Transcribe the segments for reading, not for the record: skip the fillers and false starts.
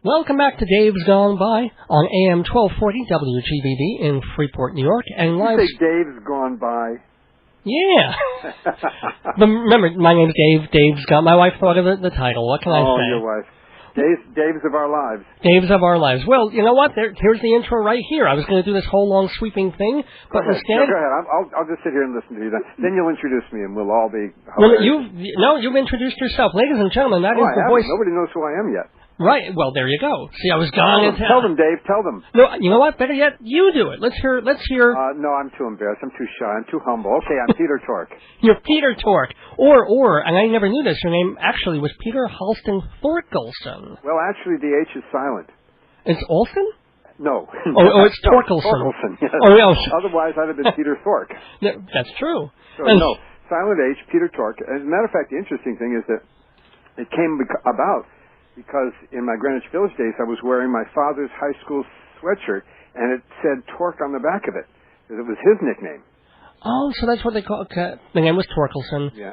Welcome back to Dave's Gone By on AM 1240 WGBD in Freeport, New York. And live... You say Dave's Gone By? Yeah. But remember, my name's Dave. Dave's Gone. My wife thought of the title. What can I say? Oh, your wife. Dave's of our lives. Dave's of our lives. Well, you know what? Here's the intro right here. I was going to do this whole long sweeping thing, but instead... Go ahead. I'll just sit here and listen to you. Then you'll introduce me, and we'll all be... Well, you've introduced yourself. Ladies and gentlemen, that is the voice... Nobody knows who I am yet. Right. Well, there you go. See, I was gone into... Tell them, Dave. Tell them. No, you know what? Better yet, you do it. Let's hear... No, I'm too embarrassed. I'm too shy. I'm too humble. Okay, I'm Peter Tork. You're Peter Tork. Or, and I never knew this, your name actually was Peter Halston Thorkelson. Well, actually, the H is silent. It's Olson? No. Oh, it's Torkelson. Torkelson, yes. Oh, yes. Otherwise, I'd have been Peter Thork. No, that's true. So, no, silent H, Peter Tork. As a matter of fact, the interesting thing is that it came about because in my Greenwich Village days, I was wearing my father's high school sweatshirt, and it said Tork on the back of it, because it was his nickname. Oh, so that's what they call it. Okay. The name was Torkelson. Yeah.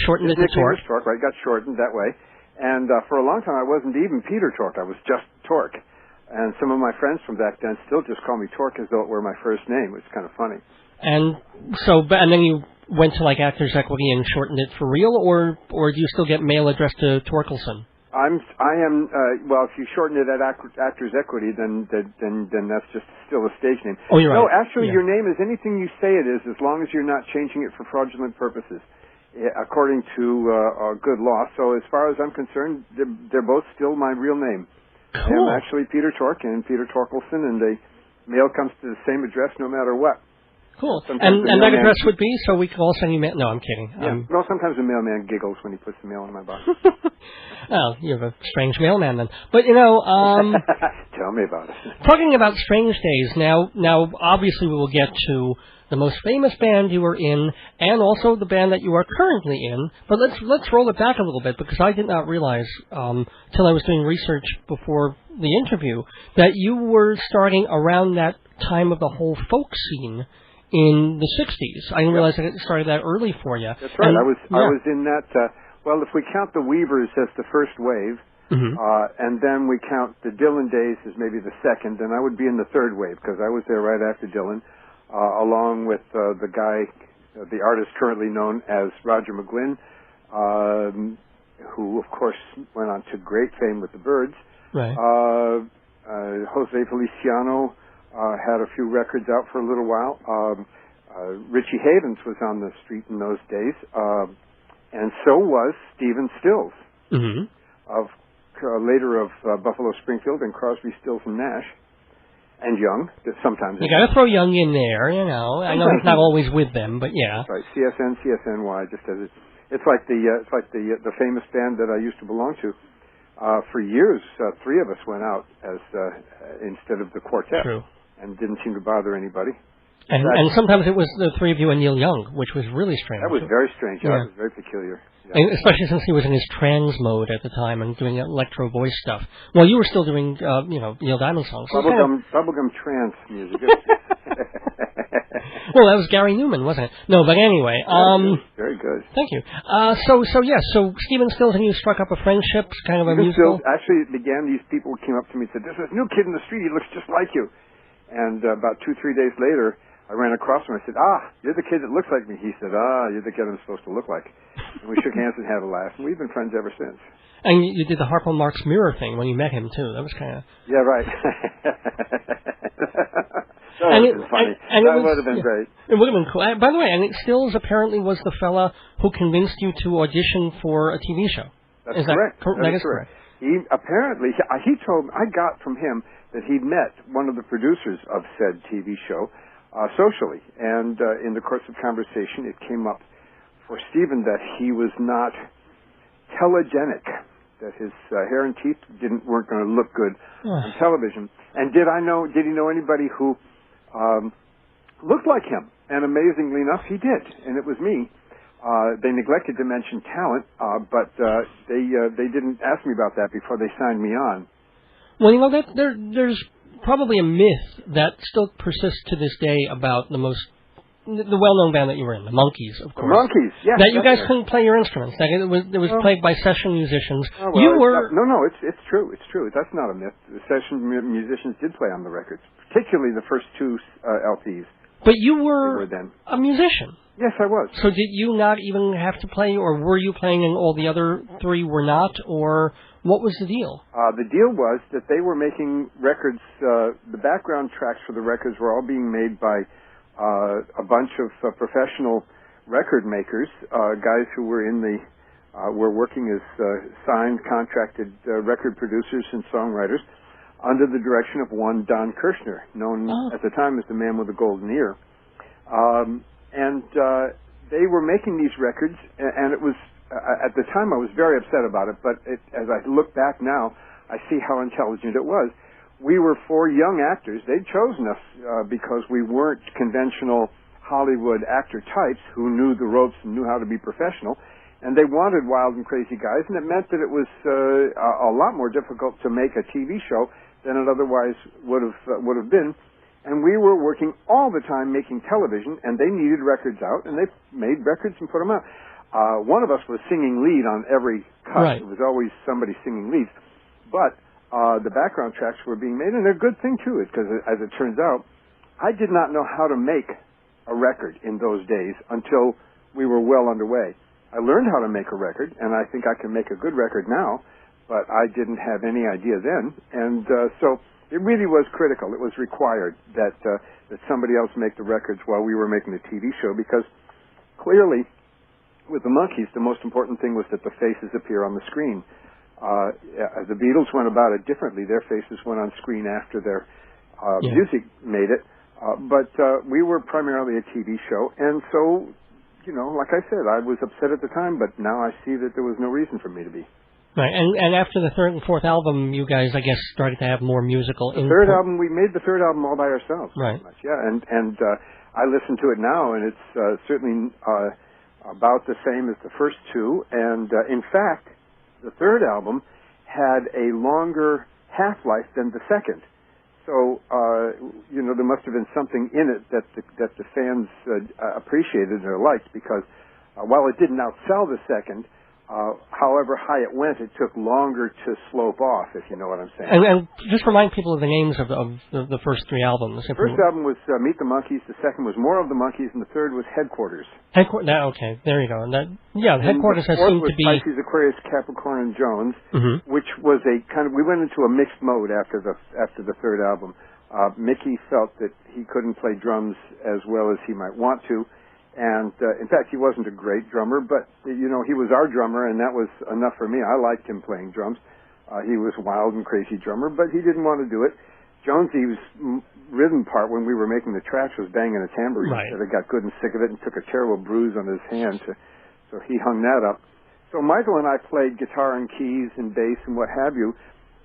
Shortened it to Tork. Was Tork, right? Got shortened that way. And for a long time, I wasn't even Peter Tork. I was just Tork. And some of my friends from back then still just call me Tork as though it were my first name, which is kind of funny. And then you went to like Actors Equity and shortened it for real, or do you still get mail addressed to Torkelson? I am. Well, if you shorten it at Actors Equity, then that's just still a stage name. Oh, you're right. No, actually, your name is anything you say it is, as long as you're not changing it for fraudulent purposes, according to good law. So, as far as I'm concerned, they're both still my real name. Cool. I'm actually Peter Tork and Peter Torkelson, and the mail comes to the same address no matter what. Cool. And that address would be, so we can all send you mail. No, I'm kidding. Yeah. Well, sometimes the mailman giggles when he puts the mail in my box. Well, you have a strange mailman then. But, you know... Tell me about it. Talking about strange days, now, obviously we will get to the most famous band you were in, and also the band that you are currently in. But let's roll it back a little bit, because I did not realize, till I was doing research before the interview, that you were starting around that time of the whole folk scene in the 60s. I didn't realize that it started that early for you. That's right. I was in that, well, if we count the Weavers as the first wave, and then we count the Dylan days as maybe the second, then I would be in the third wave, because I was there right after Dylan, along with the guy, the artist currently known as Roger McGuinn, who, of course, went on to great fame with the Byrds. Right. Jose Feliciano had a few records out for a little while. Richie Havens was on the street in those days, and so was Stephen Stills, later of Buffalo Springfield and Crosby, Stills and Nash, and Young. Sometimes you got to throw Young in there, you know. I know he's not always with them, but yeah. Right, CSNY, just as it's like the famous band that I used to belong to. For years, three of us went out as instead of the quartet. True. And didn't seem to bother anybody. And sometimes it was the three of you and Neil Young, which was really strange. That was very strange. Yeah. That was very peculiar. Yeah. And especially since he was in his trance mode at the time and doing electro voice stuff. Well, you were still doing, Neil Diamond songs. So bubblegum trance music. Well, that was Gary Newman, wasn't it? No, but anyway. Very good. Thank you. So Stephen Stills and you struck up a friendship, kind of a musical? Stills, actually, it began, these people came up to me and said, "There's this new kid in the street, he looks just like you." And about 2-3 days later, I ran across him. I said, "You're the kid that looks like me." He said, "You're the kid I'm supposed to look like." And we shook hands and had a laugh, and we've been friends ever since. And you did the Harpo Marx Mirror thing when you met him, too. That was kind of... Yeah, right. That would have been funny. That would have been great. It would have been cool. By the way, and Stills apparently was the fella who convinced you to audition for a TV show. That's correct. That is correct. He told me, I got from him that he'd met one of the producers of said TV show socially. And in the course of conversation, it came up for Stephen that he was not telegenic, that his hair and teeth weren't going to look good on television. And did he know anybody who looked like him? And amazingly enough, he did. And it was me. They neglected to mention talent, but they didn't ask me about that before they signed me on. Well, you know, there's probably a myth that still persists to this day about the most the well-known band that you were in, the Monkees, of course. The Monkees, yes. That you guys couldn't play your instruments. That it was played by session musicians. Oh, well, you were it's true. It's true. That's not a myth. The session musicians did play on the records, particularly the first two LPs. But you were then a musician. Yes, I was. So did you not even have to play, or were you playing and all the other three were not, or what was the deal? The deal was that they were making records. The background tracks for the records were all being made by a bunch of professional record makers, guys who were were working as signed, contracted record producers and songwriters under the direction of one Don Kirshner, known at the time as the man with the golden ear. And they were making these records, and it was, at the time I was very upset about it, but as I look back now, I see how intelligent it was. We were four young actors. They'd chosen us because we weren't conventional Hollywood actor types who knew the ropes and knew how to be professional, and they wanted wild and crazy guys, and it meant that it was a lot more difficult to make a TV show than it otherwise would have been. And we were working all the time making television, and they needed records out, and they made records and put them out. One of us was singing lead on every cut. Right. It was always somebody singing leads. But the background tracks were being made, and they're a good thing, too, because as it turns out, I did not know how to make a record in those days until we were well underway. I learned how to make a record, and I think I can make a good record now, but I didn't have any idea then. And so it really was critical. It was required that somebody else make the records while we were making the TV show, because clearly, with the Monkees, the most important thing was that the faces appear on the screen. The Beatles went about it differently. Their faces went on screen after their music made it. But we were primarily a TV show, and so, like I said, I was upset at the time, but now I see that there was no reason for me to be. Right, and after the third and fourth album, you guys, I guess, started to have more musical input. We made the third album all by ourselves. Right. Pretty much, yeah, and I listen to it now, and it's certainly about the same as the first two, and in fact, the third album had a longer half-life than the second. So, there must have been something in it that the fans appreciated or liked, because while it didn't outsell the second, however high it went, it took longer to slope off, if you know what I'm saying. And just remind people of the names of the first three albums. The first album was Meet the Monkees, the second was More of the Monkees, and the third was Headquarters. Okay, there you go. And Headquarters has seemed to be... Pisces, Aquarius, Capricorn, and Jones, which was a kind of... We went into a mixed mode after the third album. Mickey felt that he couldn't play drums as well as he might want to, and in fact, he wasn't a great drummer, but he was our drummer, and that was enough for me. I liked him playing drums. He was a wild and crazy drummer, but he didn't want to do it. Jonesy's rhythm part when we were making the tracks was banging a tambourine. Right. So I got good and sick of it and took a terrible bruise on his hand, so he hung that up. So Michael and I played guitar and keys and bass and what have you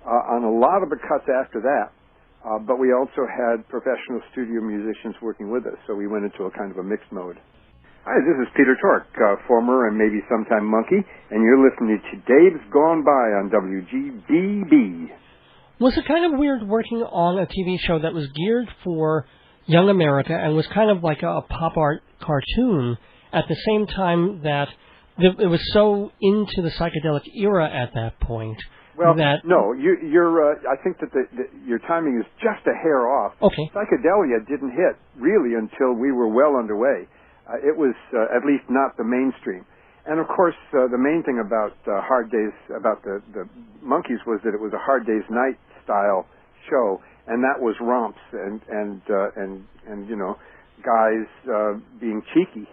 on a lot of the cuts after that. But we also had professional studio musicians working with us, so we went into a kind of a mixed mode. Hi, this is Peter Tork, former and maybe sometime Monkee, and you're listening to Dave's Gone By on WGBB. Was it kind of weird working on a TV show that was geared for young America and was kind of like a pop art cartoon at the same time that it was so into the psychedelic era at that point? Well, no, you're. I think that your timing is just a hair off. Okay. Psychedelia didn't hit really until we were well underway. It was at least not the mainstream. And of course, the main thing about Hard Days, about the Monkees, was that it was a Hard Days Night style show, and that was romps and guys being cheeky.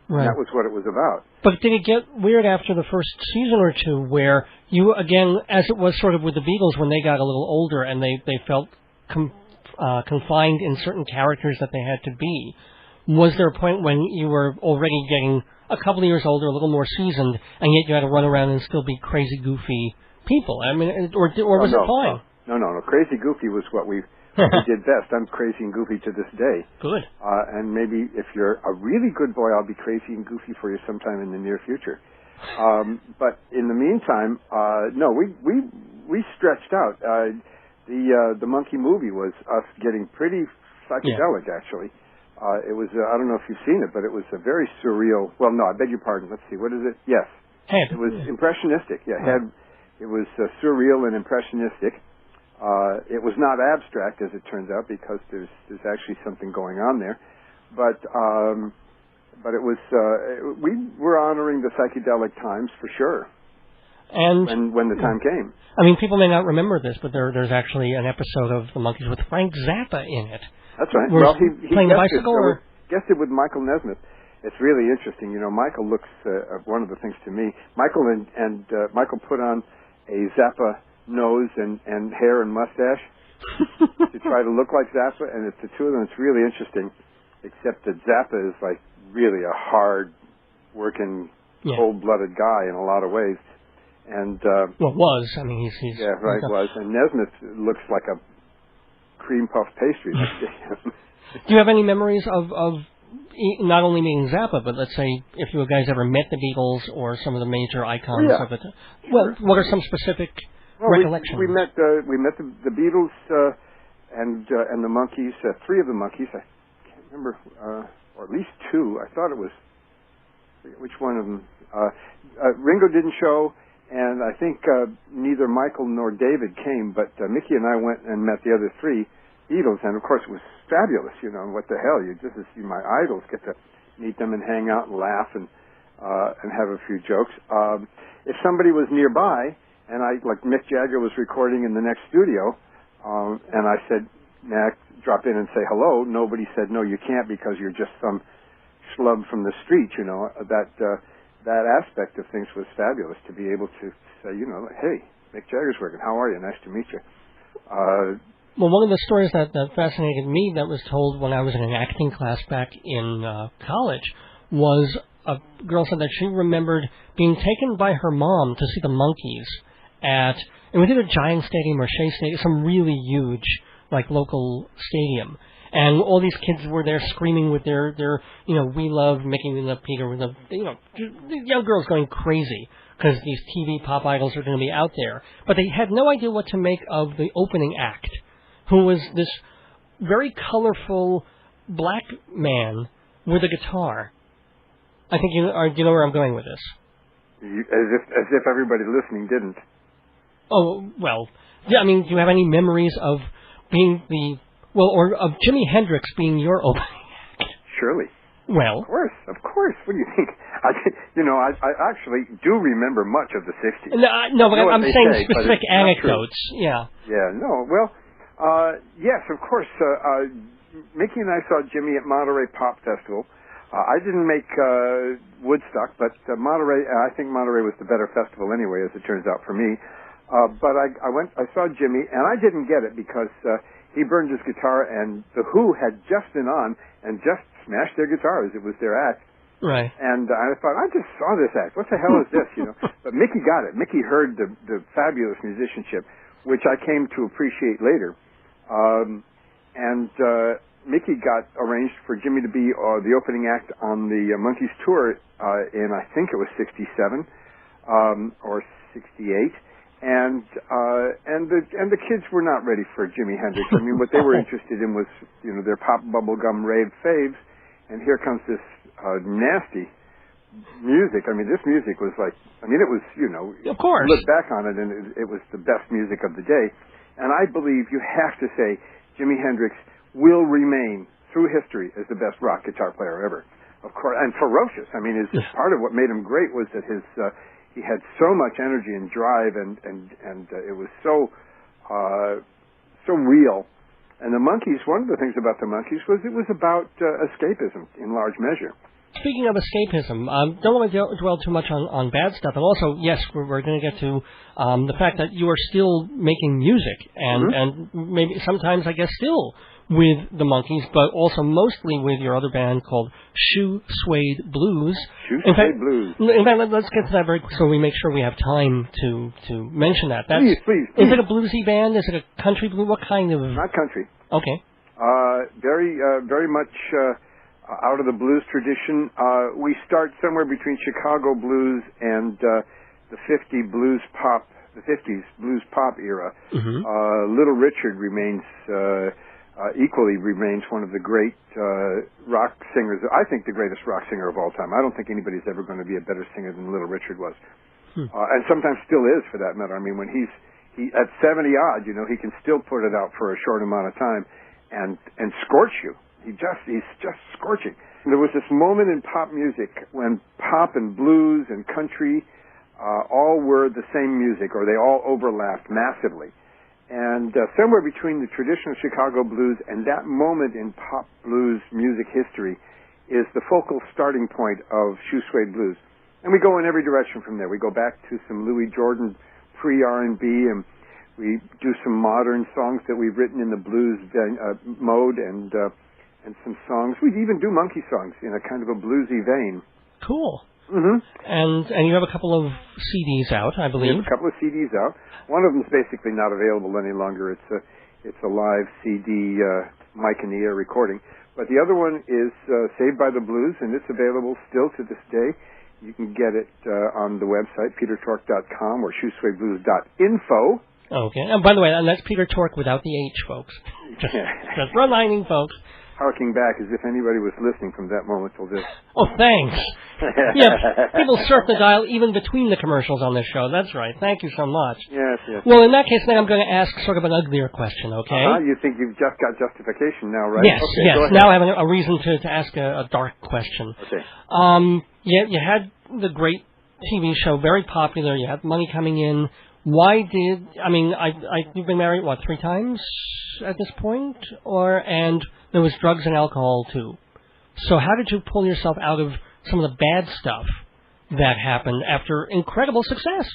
Right. That was what it was about. But did it get weird after the first season or two, where you, again, as it was sort of with the Beatles when they got a little older and they felt confined in certain characters that they had to be? Was there a point when you were already getting a couple of years older, a little more seasoned, and yet you had to run around and still be crazy, goofy people? I mean, or was it fine? No. Crazy, goofy was what we did best. I'm crazy and goofy to this day. Good. And maybe if you're a really good boy, I'll be crazy and goofy for you sometime in the near future. But in the meantime, no, we stretched out. The Monkee movie was us getting pretty psychedelic, actually. It was, I don't know if you've seen it, but it was a very surreal, well, no, I beg your pardon. Let's see, what is it? Yes. Head. It was impressionistic. Yeah, Head. It was surreal and impressionistic. It was not abstract, as it turns out, because there's actually something going on there. But it was, we were honoring the psychedelic times for sure. And when the time came. I mean, people may not remember this, but there's actually an episode of the Monkees with Frank Zappa in it. That's right. Well, he playing the bicycle, or guessed it with Michael Nesmith. It's really interesting. You know, Michael looks one of the things to me. Michael and Michael put on a Zappa nose and hair and mustache to try to look like Zappa, and it's the two of them. It's really interesting, except that Zappa is like really a hard-working, cold-blooded guy in a lot of ways. And well, was. I mean, he's yeah, right, was. And Nesmith looks like a cream puff pastry. Do you have any memories of not only meeting Zappa, but let's say if you guys ever met the Beatles or some of the major icons of it? Well, what are some specific recollections? We met the Beatles and the Monkees, three of the Monkees. I can't remember, or at least two. I thought it was, I forget which one of them. Ringo didn't show. And I think neither Michael nor David came, but Mickey and I went and met the other three Beatles, and of course it was fabulous. You know, what the hell? This is my idols. Get to meet them and hang out and laugh and have a few jokes. If somebody was nearby, and like Mick Jagger was recording in the next studio, and I said, "Mac, drop in and say hello." Nobody said, "No, you can't because you're just some schlub from the street." You know that aspect of things was fabulous, to be able to say, you know, hey, Mick Jagger's working. How are you? Nice to meet you. Well, one of the stories that fascinated me that was told when I was in an acting class back in college was a girl said that she remembered being taken by her mom to see the Monkees it was either Giant Stadium or Shea Stadium, some really huge, like, local stadium. And all these kids were there screaming with their you know, we love Mickey, we love Peter, we love, you know, young girls going crazy because these TV pop idols are going to be out there. But they had no idea what to make of the opening act, who was this very colorful black man with a guitar. I think you know where I'm going with this. As if everybody listening didn't. Oh, well, yeah, I mean, do you have any memories of being or of Jimi Hendrix being your opening act? Surely. Well. Of course. What do you think? I actually do remember much of the 60s. No, but I'm saying specific anecdotes. Yeah. Yeah, no. Well, yes, of course. Mickey and I saw Jimmy at Monterey Pop Festival. I didn't make Woodstock, but Monterey, I think Monterey was the better festival anyway, as it turns out for me. But I saw Jimmy, and I didn't get it because he burned his guitar, and The Who had just been on and just smashed their guitars. It was their act. Right. And I thought, I just saw this act. What the hell is this, you know? But Mickey got it. Mickey heard the fabulous musicianship, which I came to appreciate later. Mickey got arranged for Jimmy to be the opening act on the Monkees tour in, I think it was 67 or 68. And the kids were not ready for Jimi Hendrix. I mean, what they were interested in was, you know, their pop bubblegum rave faves, and here comes this nasty music. I mean, this music was like, I mean, it was, you know, of course. Look back on it, and it was the best music of the day. And I believe you have to say Jimi Hendrix will remain through history as the best rock guitar player ever. Of course, and ferocious. I mean, part of what made him great was that he had so much energy and drive, and it was so real. And the Monkees, one of the things about the Monkees was it was about escapism in large measure. Speaking of escapism, don't want to dwell too much on bad stuff, and also, yes, we're going to get to the fact that you are still making music, and maybe sometimes, I guess, still with the Monkees, but also mostly with your other band called Suede Blues. Blues. In fact, let's get to that very quick so we make sure we have time to mention that. Please. Is it a bluesy band? Is it a country blues? What kind of... Not country. Okay. Very much out of the blues tradition. We start somewhere between Chicago blues and the 50s blues pop era. Mm-hmm. Little Richard remains equally remains one of the great rock singers. I think the greatest rock singer of all time. I don't think anybody's ever going to be a better singer than Little Richard was. And sometimes still is, for that matter. I mean, when he at 70 odd, you know, he can still put it out for a short amount of time and scorch you. He's just scorching. There was this moment in pop music when pop and blues and country all were the same music, or they all overlapped massively. And somewhere between the traditional Chicago blues and that moment in pop blues music history is the focal starting point of Shoe Suede Blues. And we go in every direction from there. We go back to some Louis Jordan pre-R&B, and we do some modern songs that we've written in the blues mode, and some songs. We even do Monkee songs in a kind of a bluesy vein. Cool. Mm-hmm. And you have a couple of CDs out, I believe. We have a couple of CDs out. One of them is basically not available any longer. It's a live CD Mike and the Air recording. But the other one is Saved by the Blues, and it's available still to this day. You can get it on the website, petertork.com, or shoesuedeblues.info. Okay. And by the way, and that's Peter Tork without the H, folks. Just reminding folks. Harking back as if anybody was listening from that moment till this. Oh, thanks. Yeah, people surf the dial even between the commercials on this show. That's right. Thank you so much. Yes, yes. Well, in that case, then I'm going to ask sort of an uglier question, okay? You think you've just got justification now, right? Yes, okay, yes. Now I have a reason to ask a dark question. Okay. You had the great TV show, very popular. You had money coming in. Why did, you've been married, 3 times at this point? And there was drugs and alcohol, too. So how did you pull yourself out of some of the bad stuff that happened after incredible success?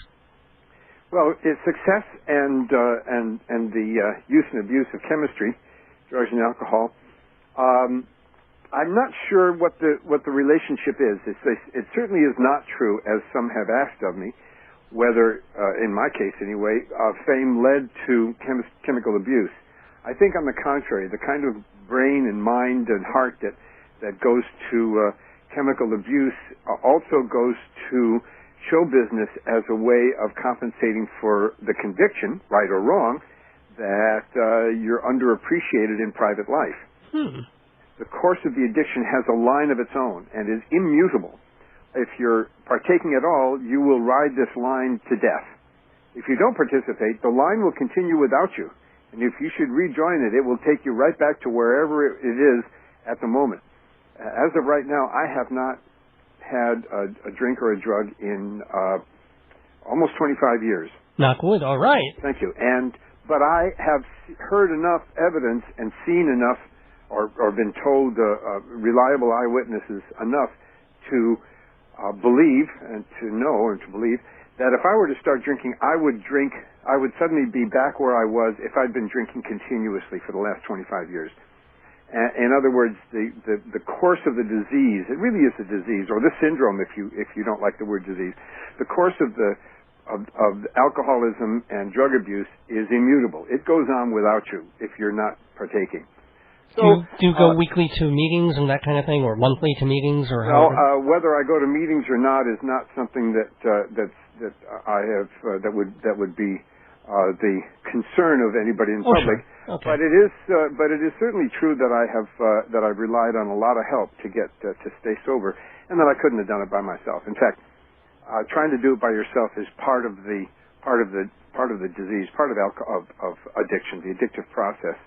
Well, it's success and the use and abuse of chemistry, drugs and alcohol. I'm not sure what the relationship is. It certainly is not true, as some have asked of me, whether, in my case anyway, fame led to chemical abuse. I think, on the contrary, the kind of brain and mind and heart that goes to chemical abuse also goes to show business as a way of compensating for the conviction, right or wrong, that you're underappreciated in private life. The course of the addiction has a line of its own and is immutable. If you're partaking at all, you will ride this line to death. If you don't participate, the line will continue without you. And if you should rejoin it, it will take you right back to wherever it is at the moment. As of right now, I have not had a drink or a drug in almost 25 years. Knock wood, all right. Thank you. But I have heard enough evidence and seen enough or been told reliable eyewitnesses enough to believe and to know and to believe that if I were to start drinking, I would suddenly be back where I was if I'd been drinking continuously for the last 25 years. In other words, the course of the disease, it really is a disease, or the syndrome if you don't like the word disease, the course of alcoholism and drug abuse is immutable. It goes on without you if you're not partaking. So, do you go weekly to meetings and that kind of thing, or monthly to meetings, or how? Whether I go to meetings or not is not something that I have that would be the concern of anybody in public. Sure. Okay. But it is certainly true that I've relied on a lot of help to get to stay sober, and that I couldn't have done it by myself. In fact, trying to do it by yourself is part of the disease, part of addiction, the addictive process.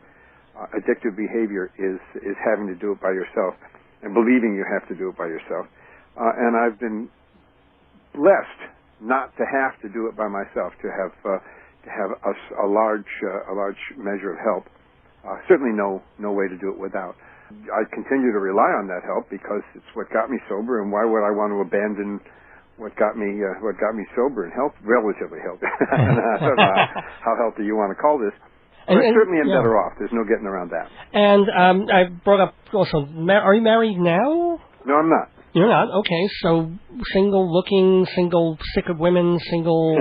Addictive behavior is having to do it by yourself and believing you have to do it by yourself. And I've been blessed not to have to do it by myself, to have a large measure of help. Certainly no way to do it without. I continue to rely on that help because it's what got me sober, and why would I want to abandon what got me sober and relatively healthy? I don't know how healthy you want to call this. But I certainly am better off. There's no getting around that. And I brought up also, are you married now? No, I'm not. You're not? Okay, so single looking, single sick of women, single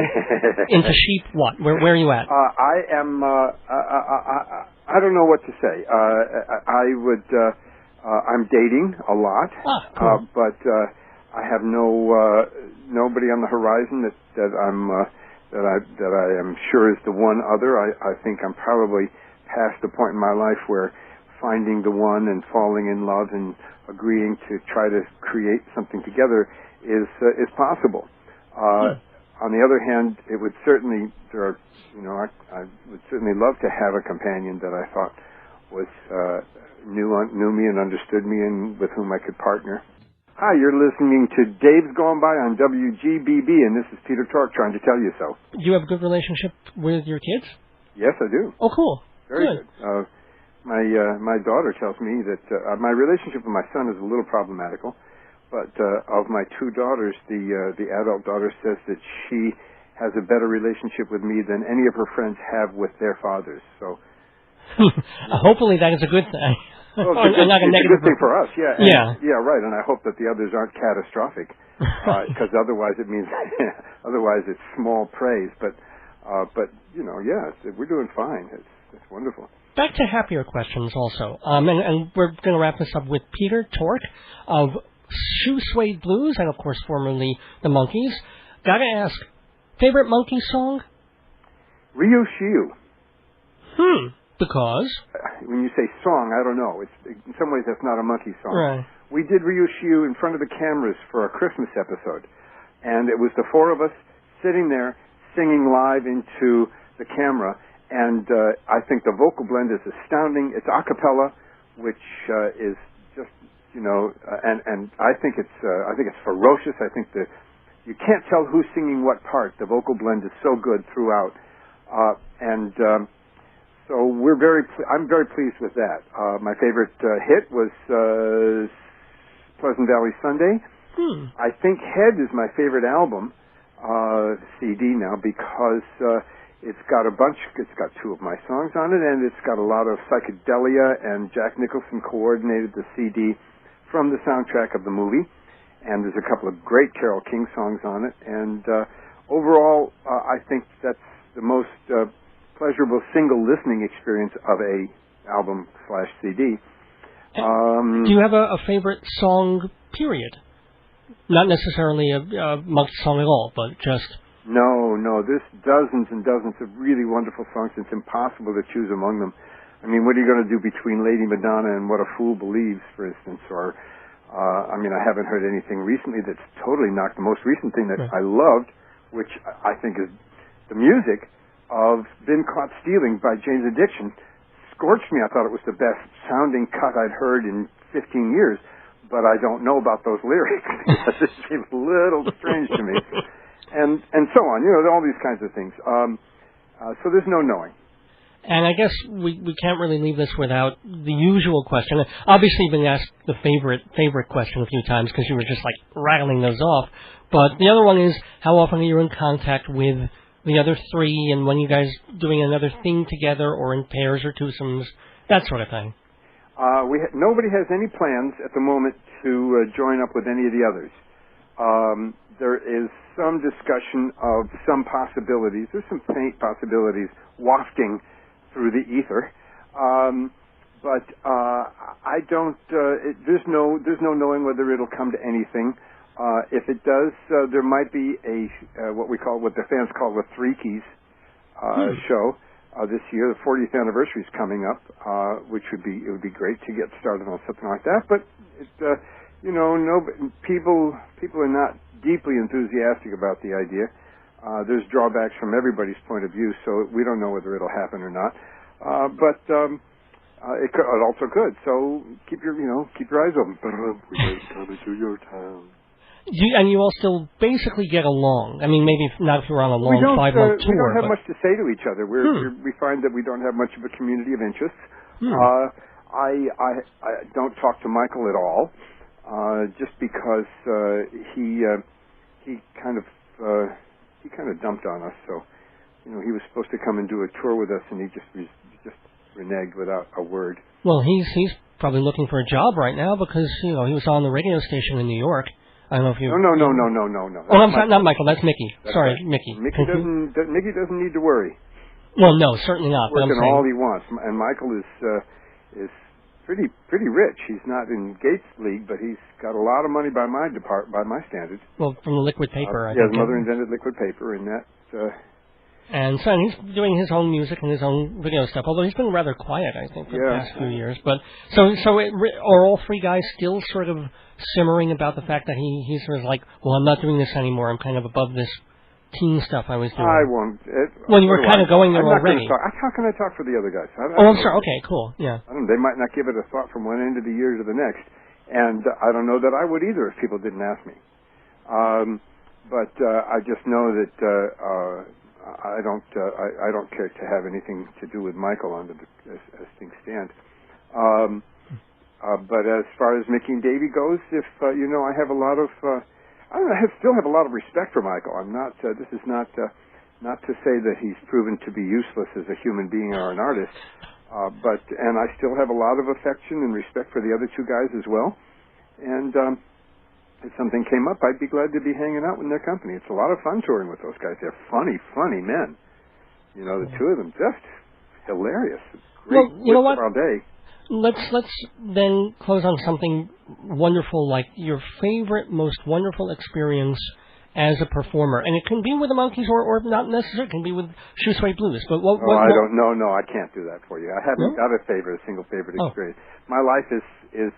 into sheep, what? Where are you at? I am, I don't know what to say. I'm dating a lot. Cool. But I have nobody on the horizon that I am sure is the one other. I think I'm probably past the point in my life where finding the one and falling in love and agreeing to try to create something together is possible. On the other hand, it would certainly I would certainly love to have a companion that I thought was knew me and understood me and with whom I could partner. Hi, you're listening to Dave's Gone By on WGBB, and this is Peter Tork trying to tell you so. Do you have a good relationship with your kids? Yes, I do. Oh, cool. Very good. My daughter tells me that my relationship with my son is a little problematical, but of my two daughters, the adult daughter says that she has a better relationship with me than any of her friends have with their fathers. So, hopefully that is a good thing. Well, it's a good thing for us, yeah. Yeah, right. And I hope that the others aren't catastrophic, because otherwise it means otherwise it's small praise. But we're doing fine. It's wonderful. Back to happier questions also, and we're going to wrap this up with Peter Tork of Suede Blues, and of course formerly the Monkees. Gotta ask, favorite Monkee song? Ryu Shiu. Because? When you say song, I don't know. In some ways, that's not a Monkee song. Right. We did Ryu Shiu in front of the cameras for a Christmas episode, and it was the four of us sitting there singing live into the camera, and I think the vocal blend is astounding. It's a cappella, which is just, and I think it's ferocious. I think you can't tell who's singing what part. The vocal blend is so good throughout, so I'm very pleased with that. My favorite hit was Pleasant Valley Sunday. I think Head is my favorite album, CD now, because it's got two of my songs on it, and it's got a lot of psychedelia, and Jack Nicholson coordinated the CD from the soundtrack of the movie, and there's a couple of great Carole King songs on it, and overall, I think that's the most pleasurable single listening experience of a album/CD. Do you have a favorite song, period? Not necessarily a Monkee song at all, but just... No, there's dozens and dozens of really wonderful songs. It's impossible to choose among them. I mean, what are you going to do between Lady Madonna and What a Fool Believes, for instance? Or, I haven't heard anything recently that's totally knocked. The most recent thing that I loved, which I think is the music of Been Caught Stealing by Jane's Addiction, scorched me. I thought it was the best sounding cut I'd heard in 15 years, but I don't know about those lyrics. It seems a little strange to me. And so on, all these kinds of things. So there's no knowing. And I guess we can't really leave this without the usual question. Obviously, you've been asked the favorite question a few times because you were just like rattling those off. But the other one is, how often are you in contact with the other three, and when you guys doing another thing together, or in pairs or twosomes, that sort of thing? Nobody has any plans at the moment to join up with any of the others. There is some discussion of some possibilities. There's some faint possibilities wafting through the ether, but I don't. There's no knowing whether it'll come to anything. If it does, there might be what the fans call the Three Keys show this year. The 40th anniversary is coming up, which would be great to get started on something like that. But people are not deeply enthusiastic about the idea. There's drawbacks from everybody's point of view, so we don't know whether it'll happen or not. But it also could. So keep your eyes open. We're coming to your town. And you all still basically get along. I mean, maybe not if you're on a long 5-month tour. We don't have much to say to each other. We find that we don't have much of a community of interests. I don't talk to Michael at all, just because he kind of dumped on us. So, he was supposed to come and do a tour with us, and he just reneged without a word. Well, he's probably looking for a job right now because he was on the radio station in New York. I don't know if you... No. Oh, I'm sorry, not Michael. That's Mickey. Sorry, right. Mickey. Mickey doesn't need to worry. Well, no, certainly not. He's working all he wants, and Michael is pretty rich. He's not in Gates' league, but he's got a lot of money by my standards. Well, from the liquid paper, I think. His mother invented liquid paper, and that And so he's doing his own music and his own video stuff, although he's been rather quiet, I think, for the past few years. But are all three guys still sort of simmering about the fact that he's sort of like, well, I'm not doing this anymore. I'm kind of above this teen stuff I was doing. I won't. Well, you were kind of going there already. How can I talk for the other guys? I'm sorry. Okay, cool. Yeah. They might not give it a thought from one end of the year to the next, and I don't know that I would either if people didn't ask me. But I just know that I don't care to have anything to do with Michael as things stand. But as far as Mickey and Davey goes, if I have a lot of I still have a lot of respect for Michael. I'm not. This is not to say that he's proven to be useless as a human being or an artist. But I still have a lot of affection and respect for the other two guys as well. And if something came up, I'd be glad to be hanging out in their company. It's a lot of fun touring with those guys. They're funny men. The two of them, just hilarious. Great. Well, you know what? All day. Let's then close on something wonderful, like your favorite, most wonderful experience as a performer. And it can be with the Monkees or not necessarily. It can be with Suede Blues. But what I don't know. No, I can't do that for you. I haven't got a single favorite experience. My life is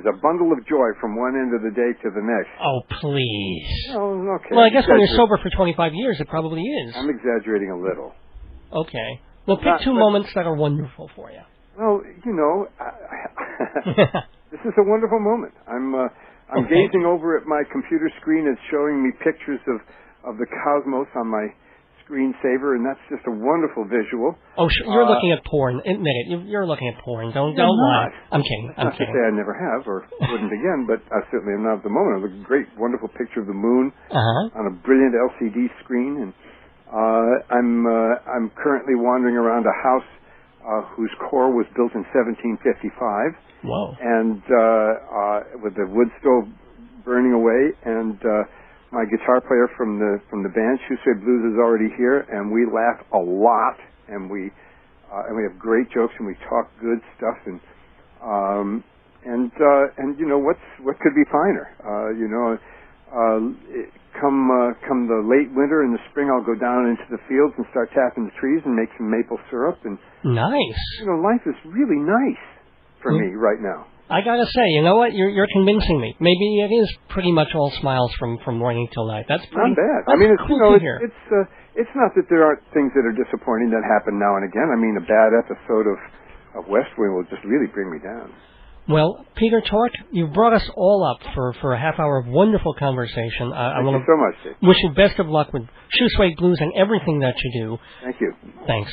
a bundle of joy from one end of the day to the next. Oh, please. Oh, okay. Well, I guess when you're sober for 25 years, it probably is. I'm exaggerating a little. Okay. Well, pick two moments that are wonderful for you. Well, this is a wonderful moment. I'm gazing over at my computer screen. It's showing me pictures of the cosmos on my screensaver, and that's just a wonderful visual. Oh, you're looking at porn. Admit it. You're looking at porn. Don't lie. I'm kidding. Not to say I never have or wouldn't again, but I certainly am not at the moment. It's a great, wonderful picture of the moon on a brilliant LCD screen, and I'm currently wandering around a house whose core was built in 1755. Whoa! And with the wood stove burning away, and my guitar player from the band Suede Blues is already here, and we laugh a lot, and we have great jokes, and we talk good stuff, and what could be finer? Come the late winter and the spring, I'll go down into the fields and start tapping the trees and make some maple syrup. And nice. Life is really nice for me right now. I gotta say, you know what? You're convincing me. Maybe it is pretty much all smiles from morning till night. That's pretty, not bad. That's it's cool to hear. It's not that there aren't things that are disappointing that happen now and again. A bad episode of West Wing will just really bring me down. Well, Peter Tork, you've brought us all up for a half hour of wonderful conversation. Thank you so much, Dave. Wish you best of luck with Suede Blues and everything that you do. Thank you. Thanks.